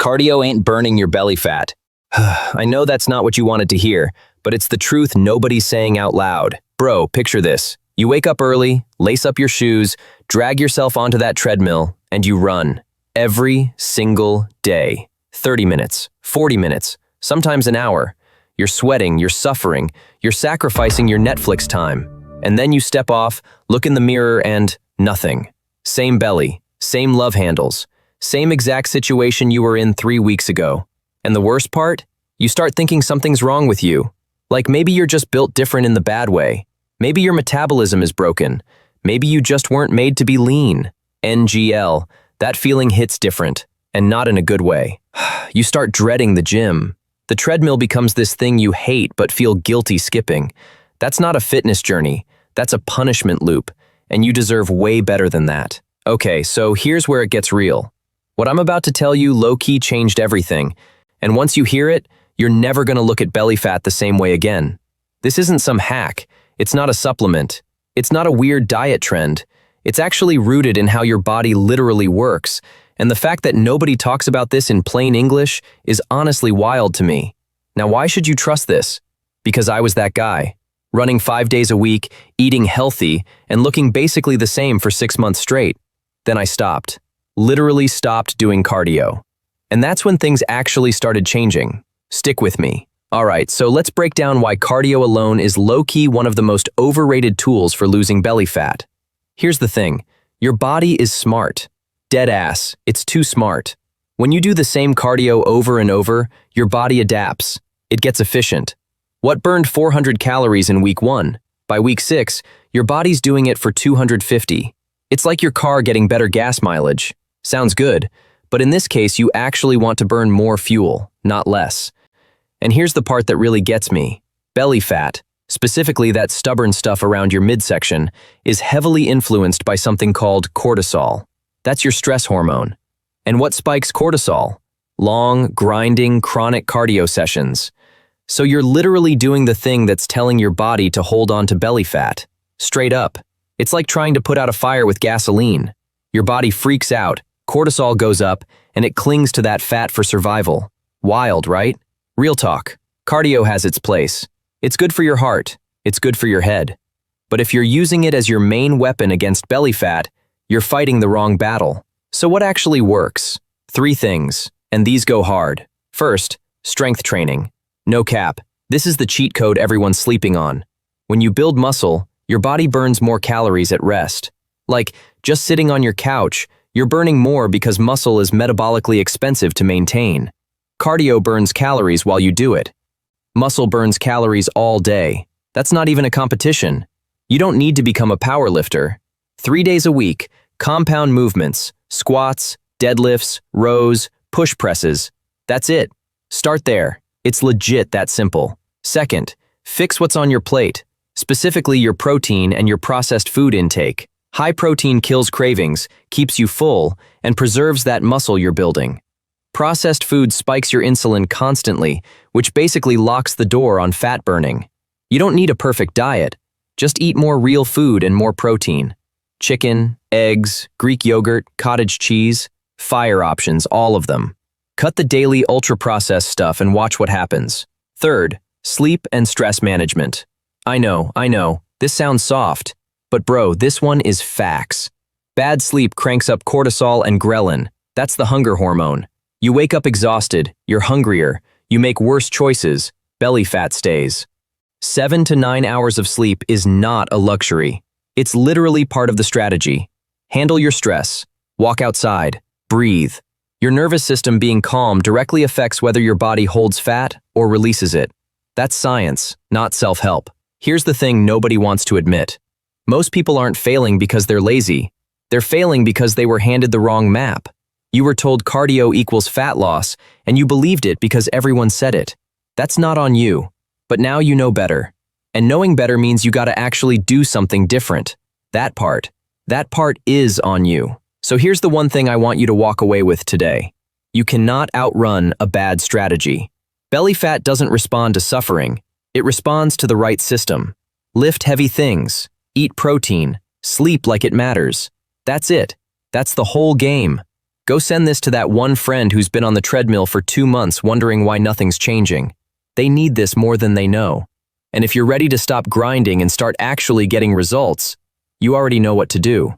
Cardio ain't burning your belly fat. I know that's not what you wanted to hear, but it's the truth nobody's saying out loud. Bro, picture this. You wake up early, lace up your shoes, drag yourself onto that treadmill, and you run. Every single day. 30 minutes, 40 minutes, sometimes an hour. You're sweating, you're suffering, you're sacrificing your Netflix time. And then you step off, look in the mirror, and nothing. Same belly, same love handles, same exact situation you were in 3 weeks ago. And the worst part? You start thinking something's wrong with you. Like maybe you're just built different in the bad way. Maybe your metabolism is broken. Maybe you just weren't made to be lean. NGL, that feeling hits different, and not in a good way. You start dreading the gym. The treadmill becomes this thing you hate but feel guilty skipping. That's not a fitness journey. That's a punishment loop, and you deserve way better than that. Okay, so here's where it gets real. What I'm about to tell you low-key changed everything, and once you hear it, you're never gonna look at belly fat the same way again. This isn't some hack. It's not a supplement. It's not a weird diet trend. It's actually rooted in how your body literally works, and the fact that nobody talks about this in plain English is honestly wild to me. Now, why should you trust this? Because I was that guy. Running 5 days a week, eating healthy, and looking basically the same for 6 months straight. Then I stopped. Literally stopped doing cardio. And that's when things actually started changing. Stick with me. Alright, so let's break down why cardio alone is low-key one of the most overrated tools for losing belly fat. Here's the thing. Your body is smart. Dead ass. It's too smart. When you do the same cardio over and over, your body adapts. It gets efficient. What burned 400 calories in week 1? By week 6, your body's doing it for 250. It's like your car getting better gas mileage. Sounds good, but in this case, you actually want to burn more fuel, not less. And here's the part that really gets me. Belly fat, specifically that stubborn stuff around your midsection, is heavily influenced by something called cortisol. That's your stress hormone. And what spikes cortisol? Long, grinding, chronic cardio sessions. So you're literally doing the thing that's telling your body to hold on to belly fat. Straight up. It's like trying to put out a fire with gasoline. Your body freaks out, cortisol goes up, and it clings to that fat for survival. Wild, right? Real talk. Cardio has its place. It's good for your heart. It's good for your head. But if you're using it as your main weapon against belly fat, you're fighting the wrong battle. So what actually works? 3 things, and these go hard. First, strength training. No cap, this is the cheat code everyone's sleeping on. When you build muscle, your body burns more calories at rest. Like, just sitting on your couch, you're burning more because muscle is metabolically expensive to maintain. Cardio burns calories while you do it. Muscle burns calories all day. That's not even a competition. You don't need to become a power lifter. 3 days a week, compound movements, squats, deadlifts, rows, push presses. That's it. Start there. It's legit that simple. Second, fix what's on your plate, specifically your protein and your processed food intake. High protein kills cravings, keeps you full, and preserves that muscle you're building. Processed food spikes your insulin constantly, which basically locks the door on fat burning. You don't need a perfect diet. Just eat more real food and more protein. Chicken, eggs, Greek yogurt, cottage cheese, fire options, all of them. Cut the daily ultra-processed stuff and watch what happens. Third, sleep and stress management. I know, this sounds soft, but bro, this one is facts. Bad sleep cranks up cortisol and ghrelin. That's the hunger hormone. You wake up exhausted, you're hungrier, you make worse choices, belly fat stays. 7 to 9 hours of sleep is not a luxury. It's literally part of the strategy. Handle your stress, walk outside, breathe. Your nervous system being calm directly affects whether your body holds fat or releases it. That's science, not self-help. Here's the thing nobody wants to admit. Most people aren't failing because they're lazy. They're failing because they were handed the wrong map. You were told cardio equals fat loss, and you believed it because everyone said it. That's not on you. But now you know better. And knowing better means you gotta actually do something different. That part is on you. So here's the one thing I want you to walk away with today. You cannot outrun a bad strategy. Belly fat doesn't respond to suffering. It responds to the right system. Lift heavy things, eat protein, sleep like it matters. That's it. That's the whole game. Go send this to that one friend who's been on the treadmill for 2 months wondering why nothing's changing. They need this more than they know. And if you're ready to stop grinding and start actually getting results, you already know what to do.